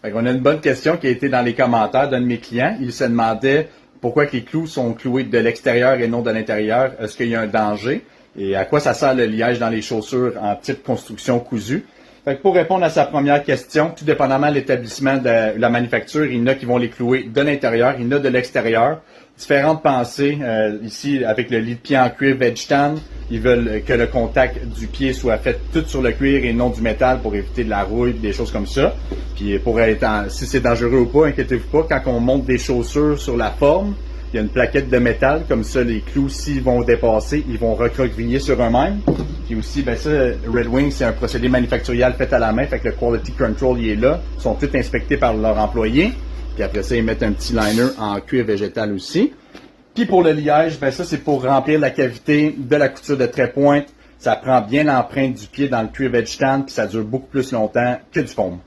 On a une bonne question qui a été dans les commentaires d'un de mes clients. Il se demandait pourquoi que les clous sont cloués de l'extérieur et non de l'intérieur. Est-ce qu'il y a un danger? Et à quoi ça sert le liège dans les chaussures en type construction cousue? Fait que pour répondre à sa première question, tout dépendamment de l'établissement de la manufacture, il y en a qui vont les clouer de l'intérieur, il y en a de l'extérieur. Différentes pensées. Ici, avec le lit de pied en cuir Veg-Tan, ils veulent que le contact du pied soit fait tout sur le cuir et non du métal pour éviter de la rouille, des choses comme ça. Puis si c'est dangereux ou pas, inquiétez-vous pas, quand on monte des chaussures sur la forme, il y a une plaquette de métal, comme ça les clous, s'ils vont dépasser, ils vont recroqueviller sur eux-mêmes. Puis aussi, ça, Red Wing, c'est un procédé manufacturial fait à la main, fait que le quality control, il est là. Ils sont tous inspectés par leur employé. Puis après ça, ils mettent un petit liner en cuir végétal aussi. Puis pour le liège, ça, c'est pour remplir la cavité de la couture de trait-pointe. Ça prend bien l'empreinte du pied dans le cuir Veg-Tan, puis ça dure beaucoup plus longtemps que du foam.